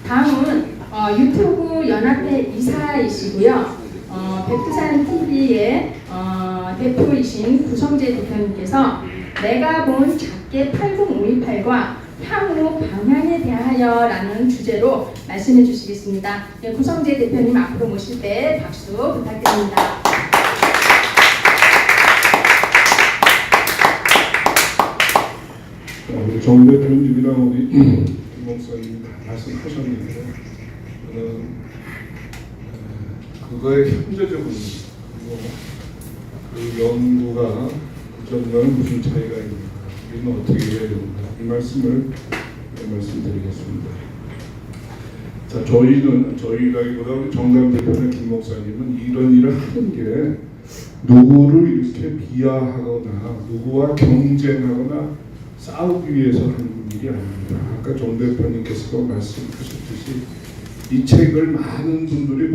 다음은 유튜브 연합회 이사이시고요. 백두산 TV의 대표이신 구성재 대표님께서 내가 본 작게 80528과 향후 방향에 대하여라는 주제로 말씀해 주시겠습니다. 네, 구성재 대표님 앞으로 모실 때 박수 부탁드립니다. 우리 정 대표님이랑 우리 김 목사님이 다 말씀하셨는데 그거의 현재적인 그 연구가 그전과는 무슨 차이가 있는가, 우리는 어떻게 해야 되는가, 이 말씀을 말씀드리겠습니다. 자, 저희라기보다 우리 정남 대표나 김 목사님은 이런 일을 하는 게 누구를 이렇게 비하하거나 누구와 경쟁하거나 싸우기 위해서 하는 일이 아닙니다. 아까 정 대표님께서도 말씀하셨듯이 이 책을 많은 분들이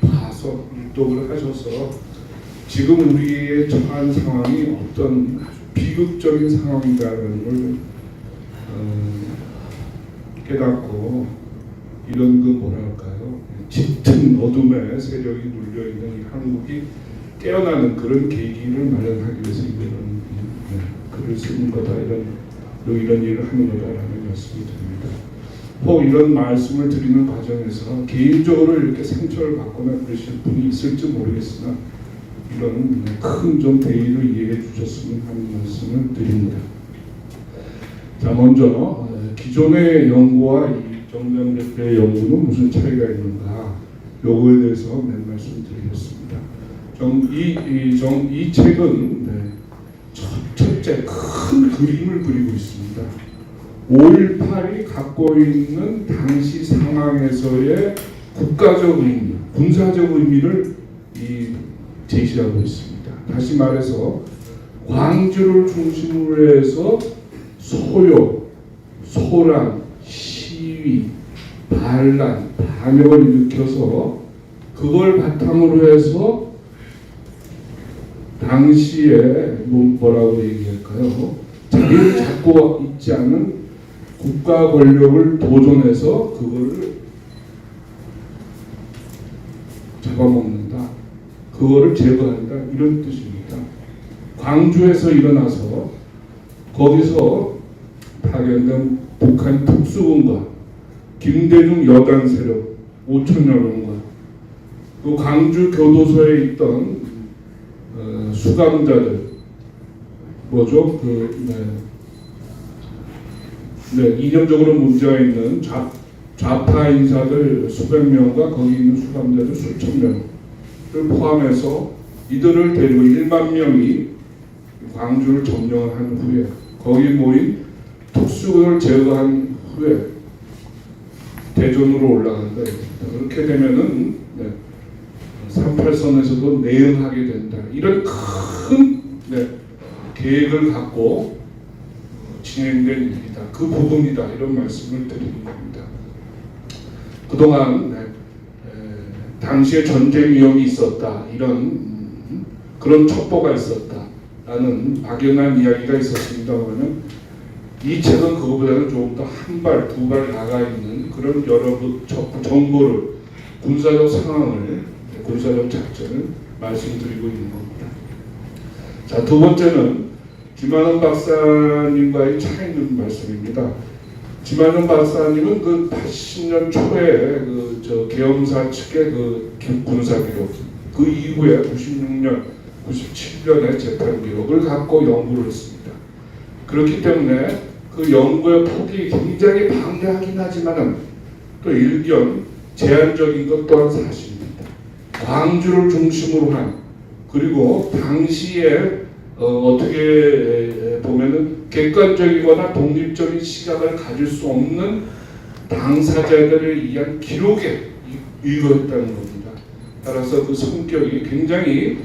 봐서 율독을 하셔서 지금 우리의 처한 상황이 어떤 아주 비극적인 상황이라는 걸 깨닫고 이런 그 뭐랄까요, 짙은 어둠의 세력이 눌려있는 이 한국이 깨어나는 그런 계기를 마련하기 위해서 이런 글을 쓰는 거다, 이런 일을 하는 거다라는 말씀을 드립니다. 혹 이런 말씀을 드리는 과정에서 개인적으로 이렇게 상처를 받거나 그러실 분이 있을지 모르겠으나 이런 큰 좀 대의를 이해해 주셨으면 하는 말씀을 드립니다. 자, 먼저 기존의 연구와 이 정남 대표의 연구는 무슨 차이가 있는가, 요거에 대해서 몇 말씀 드리겠습니다. 이 책은 첫째 큰 그림을 그리고 있습니다. 5.18이 갖고 있는 당시 상황에서의 국가적 의미, 군사적 의미를 제시하고 있습니다. 다시 말해서 광주를 중심으로 해서 소요, 소란, 시위, 반란, 반역을 일으켜서 그걸 바탕으로 해서 당시에 뭐라고 얘기할까요? 자기를 잡고 있지 않은 국가 권력을 도전해서 그거를 잡아먹는다, 그거를 제거한다, 이런 뜻입니다. 광주에서 일어나서 거기서 파견된 북한 특수군과 김대중 여단 세력 5천여 명과 그 광주 교도소에 있던 수감자들, 뭐죠? 이념적으로 문제가 있는 좌파 인사들 수백 명과 거기 있는 수감자들 수천 명을 포함해서 이들을 데리고 1만 명이 광주를 점령한 후에 거기 모인 특수군을 제거한 후에 대전으로 올라간다. 그렇게 되면은 38선에서도 내응하게 된다. 이런 큰 계획을 갖고 진행된 일이다. 그 부분이다. 이런 말씀을 드리는 겁니다. 그동안 당시에 전쟁 위험이 있었다, 그런 첩보가 있었다라는 막연한 이야기가 있었습니다만 이 책은 그거보다는 조금 더 한 발, 두 발 나가 있는 그런 여러 정보를, 군사적 상황을, 군사적 작전을 말씀드리고 있는 겁니다. 자, 두 번째는 김한원 박사님과의 차이는 말씀입니다. 김한원 박사님은 그 80년 초에 계엄사 측의 군사 기록, 그 이후에 96년, 97년의 재판 기록을 갖고 연구를 했습니다. 그렇기 때문에 그 연구의 폭이 굉장히 방대하긴 하지만은 또 일견 제한적인 것 또한 사실입니다. 광주를 중심으로 한, 그리고 당시에 어떻게 보면은 객관적이거나 독립적인 시각을 가질 수 없는 당사자들에 의한 기록에 의거했다는 겁니다. 따라서 그 성격이 굉장히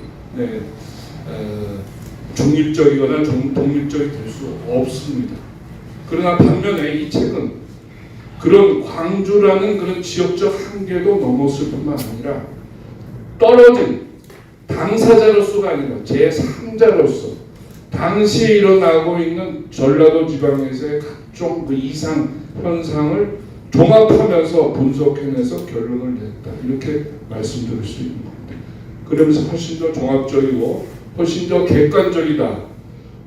중립적이거나 독립적이 될 수 없습니다. 그러나 반면에 이 책은 그런 광주라는 그런 지역적 한계도 넘었을 뿐만 아니라 떨어진 당사자로서가 아니라 제3자로서 당시에 일어나고 있는 전라도 지방에서의 각종 그 이상 현상을 종합하면서 분석해내서 결론을 냈다. 이렇게 말씀드릴 수 있는 겁니다. 그러면서 훨씬 더 종합적이고 훨씬 더 객관적이다.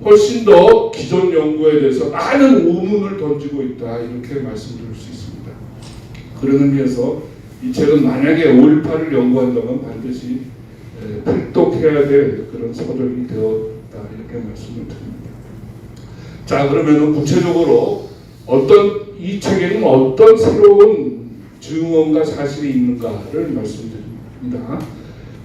훨씬 더 기존 연구에 대해서 많은 의문을 던지고 있다. 이렇게 말씀드릴 수 있습니다. 그런 의미에서 이 책은 만약에 5.18을 연구한다면 반드시 필독해야 될 그런 서적이 되었다. 이렇게 말씀을 드립니다. 자, 그러면 구체적으로 이 책에는 어떤 새로운 증언과 사실이 있는가를 말씀드립니다.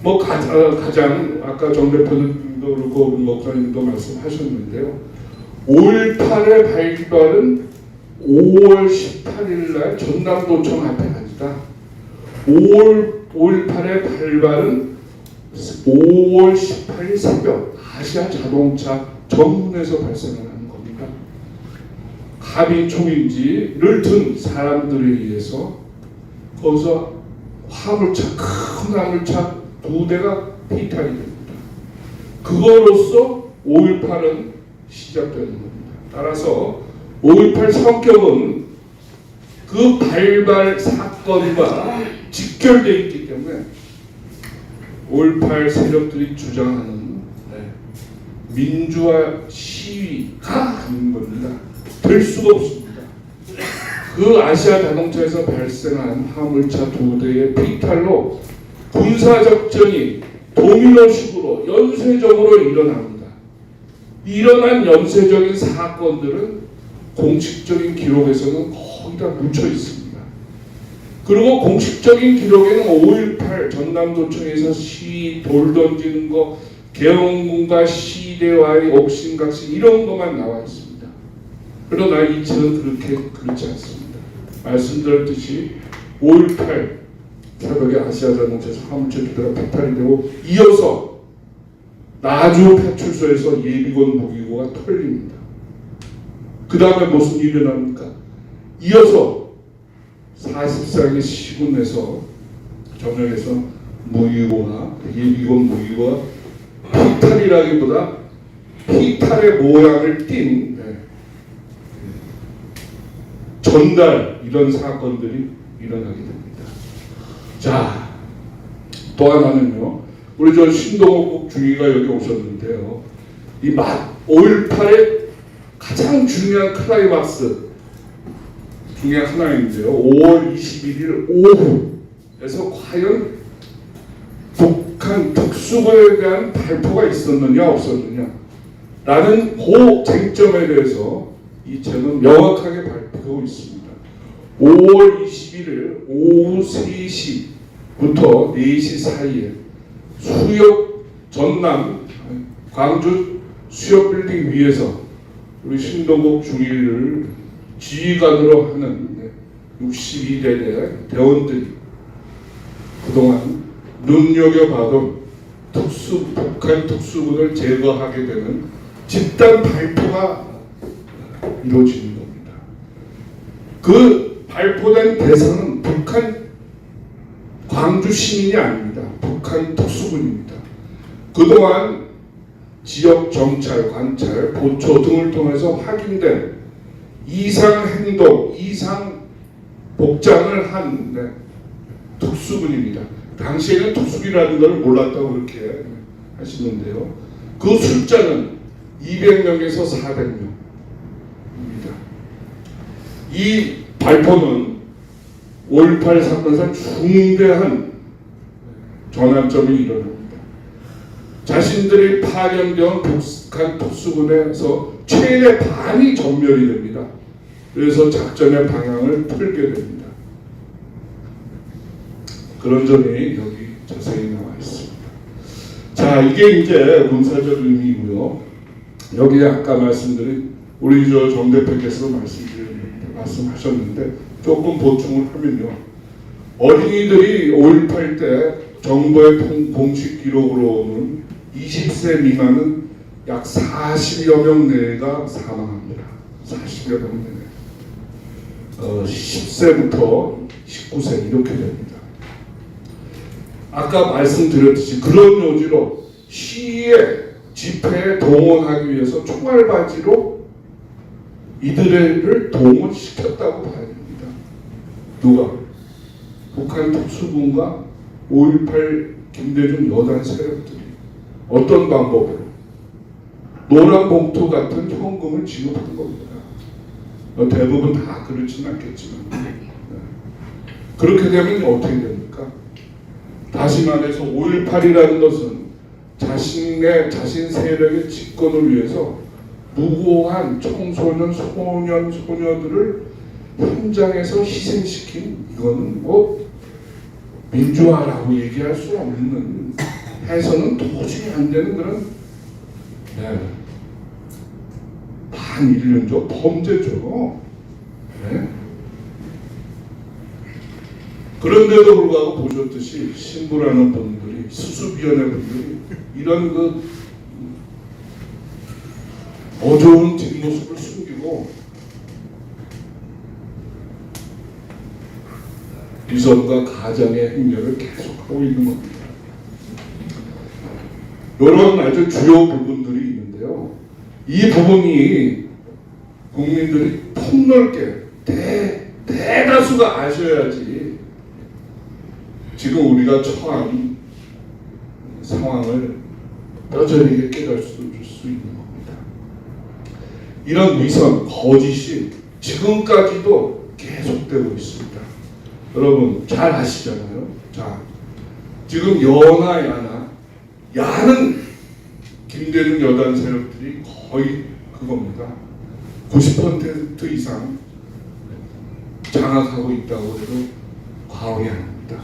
뭐 가장 아까 정 대표님도 그렇고 목사님도 말씀하셨는데요. 5.18의 발발은 5월 18일 날 전남도청 앞에 아니다. 5.18의 발발은 5월 18일 새벽 아시아 자동차 정문에서 발생하는 겁니다. 합의 총인지를 든 사람들에 의해서 거기서 화물차, 큰 화물차 2대가 피탈이 됩니다. 그거로서 5.18은 시작되는 겁니다. 따라서 5.18 성격은 그 발발 사건과 직결되어 있기 때문에 5.18 세력들이 주장하는 민주화 시위가 아닌 겁니다. 될 수가 없습니다. 그 아시아 자동차에서 발생한 화물차 2대의 피탈로 군사작전이 도미노식으로 연쇄적으로 일어납니다. 일어난 연쇄적인 사건들은 공식적인 기록에서는 거의 다 묻혀 있습니다. 그리고 공식적인 기록에는 5.18 전남도청에서 시위, 돌 던지는 거, 계엄군과 시대와의 옥신각신 이런 것만 나와 있습니다. 그러나 이 책은 그렇지 않습니다. 말씀드렸듯이 5.18 새벽에 아시아 자동차에서 화물차 2대가 피탈이 되고 이어서 나주 파출소에서 예비군 무기고가 털립니다. 그 다음에 무슨 일이 일어납니까? 이어서 44기 시군에서 전역에서 무기고가 예비군 무기고가 피탈이라기보다 피탈의 모양을 띤 전달 이런 사건들이 일어나게 됩니다. 자, 또 하나는요. 우리 저 신동욱 중위가 여기 오셨는데요. 이 5.18의 가장 중요한 클라이막스 중에 하나인데요. 5월 21일 오후에서 과연 북한 특수부에 대한 발표가 있었느냐 없었느냐 라는 그 쟁점에 대해서 이 책은 명확하게 발표하고 있습니다. 5월 21일 오후 3시부터 4시 사이에 수협 전남 광주 수협 빌딩 위에서 우리 신동국 중위를 지휘관으로 하는 62대 대원들이 그동안 눈여겨봐던 북한 특수군을 제거하게 되는 집단 발표가 이루어지는 겁니다. 그 발표된 대상은 북한 광주 시민이 아닙니다. 북한 특수군입니다. 그동안 지역 정찰, 관찰, 보초 등을 통해서 확인된 이상 행동, 이상 복장을 한 특수군입니다. 당시에는 특수기라는 걸 몰랐다고 그렇게 하시는데요. 그 숫자는 200명에서 400명입니다. 이 발표는 5.18 사건상 중대한 전환점이 일어납니다. 자신들이 파견된 북한 특수군에서 최대 반이 전멸이 됩니다. 그래서 작전의 방향을 틀게 됩니다. 그런 점이 여기 자세히 나와 있습니다. 자, 이게 이제 군사적 의미고요. 여기에 아까 말씀드린 우리 정 대표께서 말씀하셨는데 조금 보충을 하면요. 어린이들이 5.18 때 정부의 공식 기록으로는 20세 미만은 약 40여 명 내외가 사망합니다. 40여 명 내외. 10세부터 19세 이렇게 됩니다. 아까 말씀드렸듯이 그런 요지로 시위에 집회에 동원하기 위해서 총알바지로 이들을 동원시켰다고 봐야 됩니다. 누가? 북한 특수군과 5.18 김대중 여단 세력들이 어떤 방법으로 노란 봉투 같은 현금을 지급한 겁니다. 대부분 다 그렇지는 않겠지만 그렇게 되면 어떻게 됩니까? 다시 말해서 5.18이라는 것은 자신 세력의 집권을 위해서 무고한 청소년, 소년, 소녀들을 현장에서 희생시킨 이거는 뭐 민주화라고 얘기할 수 없는 해서는 도저히 안 되는 그런 반인륜적 범죄죠. 네? 그런데도 불구하고 보셨듯이 신부라는 분들이 수습위원회 분들이 이런 그 어두운 뒷모습을 숨기고 위선과 가장의 행렬을 계속하고 있는 겁니다. 이런 아주 주요 부분들이 있는데요. 이 부분이 국민들이 폭넓게 대다수가 아셔야지 지금 우리가 처한 상황을 뼈저리게 깨달을 수 있는 겁니다. 이런 위선, 거짓이 지금까지도 계속되고 있습니다. 여러분 잘 아시잖아요. 자, 지금 여나 야는 김대중 여단 세력들이 거의 그겁니다. 90% 이상 장악하고 있다고 해도 과언이 아닙니다.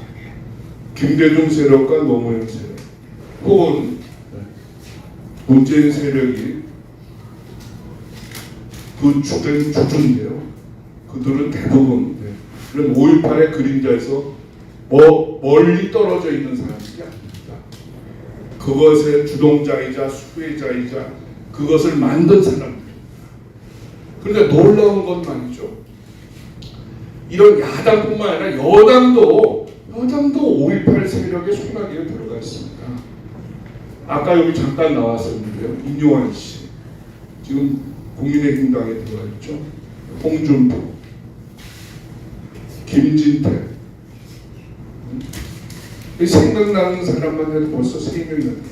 김대중 세력과 노무현 세력 혹은 문재인 세력이 그 주된 주주인데요. 그들은 대부분 그런 5.18의 그림자에서 멀리 떨어져 있는 사람들이 아닙니다. 그것의 주동자이자 수혜자이자 그것을 만든 사람들입니다. 그런데 놀라운 건 말이죠. 이런 야당뿐만 아니라 여당도 5.18 세력의 손아귀에 들어가 있습니다. 아까 여기 잠깐 나왔었는데요. 인요한 씨 지금 국민의힘당에 들어가 있죠. 홍준표, 김진태 생각나는 사람만 해도 벌써 3명이 됩니다.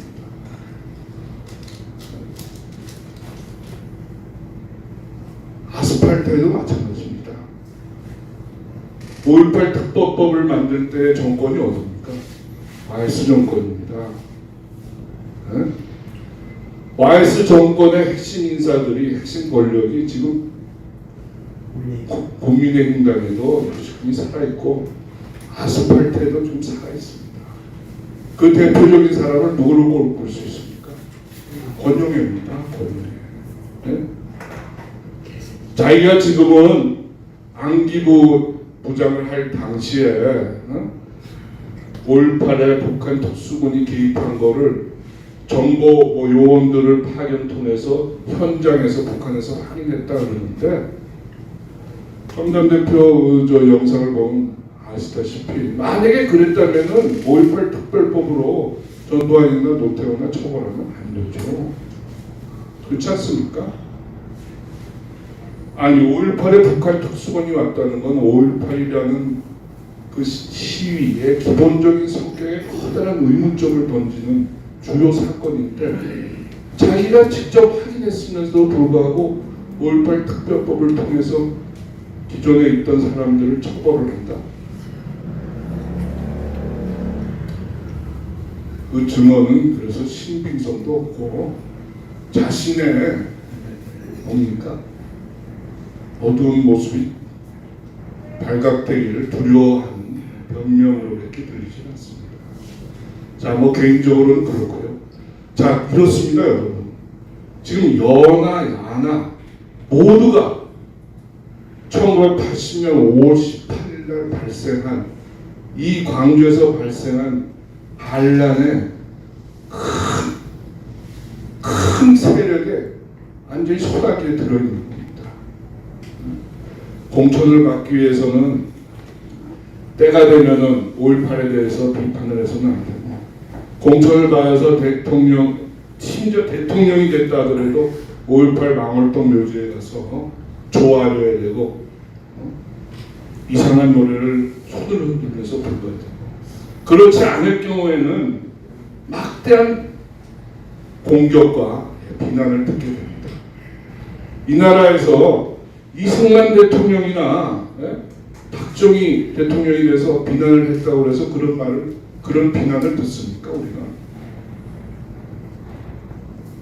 아스팔트에도 마찬가지입니다. 5.18 특법법을 만들 때 정권이 어디입니까? YS 정권입니다. 네? YS 정권의 핵심 인사들이, 핵심 권력이 지금 국민의힘당에도 여전히 살아있고 아스팔트에도 좀 살아있습니다. 그 대표적인 사람을 누구를 볼 수 있습니까? 권영애입니다. 권영애. 네? 자기가 지금은 안기부 부장을 할 당시에 5.18에 북한 특수군이 개입한 거를 정보 요원들을 파견 통해서 현장에서 북한에서 확인했다 그러는데 황교안 대표 저 영상을 보면 아시다시피 만약에 그랬다면은 5.18 특별법으로 전두환이나 노태우나 처벌하면 안 되죠. 그렇지 않습니까? 아니 5.18에 북한 특수군이 왔다는 건 5.18이라는 그 시위의 기본적인 성격에 커다란 의문점을 던지는 주요 사건인데 자기가 직접 확인했으면서도 불구하고 5.18 특별법을 통해서 기존에 있던 사람들을 처벌을 한다. 그 증언은 그래서 신빙성도 없고 자신의 뭡니까? 어두운 모습이 발각되기를 두려워하는 변명으로밖에 들리지 않습니다. 자, 뭐 개인적으로는 그렇고요. 자, 이렇습니다, 여러분. 지금 여나 야나 모두가 1980년 5월 18일 날 발생한 이 광주에서 발생한 반란의 큰 세력에 완전히 손아귀에 들어있는 겁니다. 공천을 받기 위해서는 때가 되면은 5.18에 대해서 비판을 해서는 안 되고 공천을 받아서 심지어 대통령이 됐다 하더라도 5.18 망월동 묘지에 가서 조화려야 되고 이상한 노래를 손을 흔들면서 불러야 되고, 그렇지 않을 경우에는 막대한 공격과 비난을 듣게 됩니다. 이 나라에서 이승만 대통령이나 박정희 대통령에 대해서 비난을 했다고 해서 그런 비난을 듣습니까? 우리가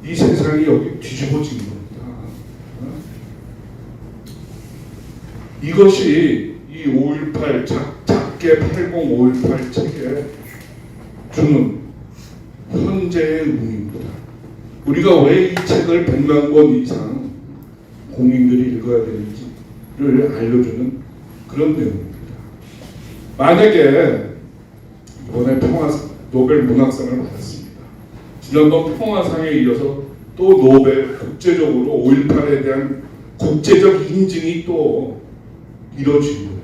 이 세상이 여기 뒤집어진 겁니다. 이것이 이 5.18 작게 80.5.18 책에 주는 현재의 의미입니다. 우리가 왜 이 책을 100만 권 이상 국민들이 읽어야 되는지를 알려주는 그런 내용입니다. 만약에 이번에 노벨 문학상을 받았습니다. 지난번 평화상에 이어서 또 노벨 국제적으로 5.18에 대한 국제적 인증이 또 이루어진 거예요.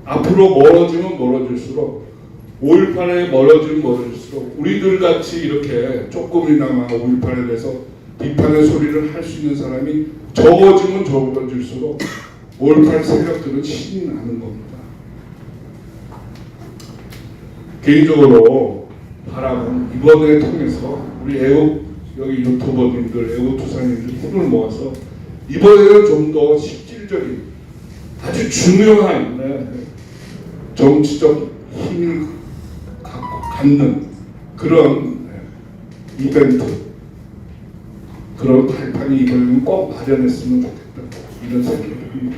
앞으로 멀어지면 멀어질수록 5.18에 멀어지면 멀어질수록 우리들 같이 이렇게 조금이나마 5.18에 대해서 비판의 소리를 할 수 있는 사람이 적어지면 적어질수록 5.18 세력들은 신이 나는 겁니다. 개인적으로 바람은 이번에 통해서 우리 여기 유튜버님들, 애국투사님들 힘을 모아서 이번에는 좀 더 실질적인 아주 중요한 정치적 힘을 갖는 그런 이벤트, 그런 발판이 이번에는 꼭 마련했으면 좋겠다, 이런 생각이 듭니다.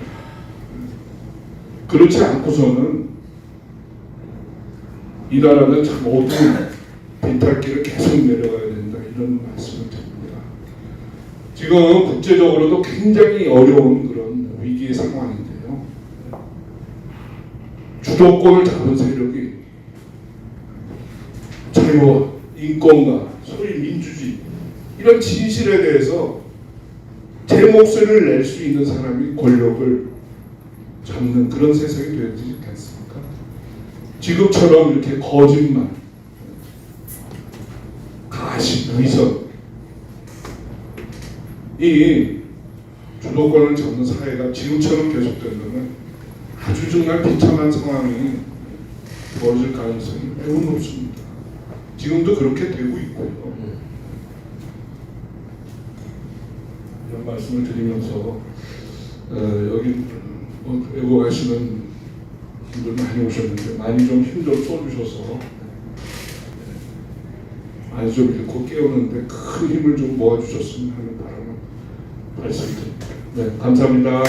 그렇지 않고서는 이 나라는 참 어두운 빈탈길을 계속 내려가야 된다, 이런 말씀을 드립니다. 지금 국제적으로도 굉장히 어려운 그런 위기의 상황인데요. 주도권을 잡은 세력이 자유와 인권과 소위 민주주의 이런 진실에 대해서 제 목소리를 낼 수 있는 사람이 권력을 잡는 그런 세상이 되지 않습니까? 지금처럼 이렇게 거짓말, 가식, 위선, 이 주도권을 잡는 사회가 지금처럼 계속된다면 아주 정말 비참한 상황이 벌어질 가능성이 매우 높습니다. 지금도 그렇게 되고 있고요. 이런 말씀을 드리면서 여기 애국하시는 분들 많이 오셨는데 많이 좀 힘 좀 써주셔서 많이 좀 읽고 깨우는데 큰 힘을 좀 모아주셨으면 하는 바람을 말씀드립니다. 네, 감사합니다.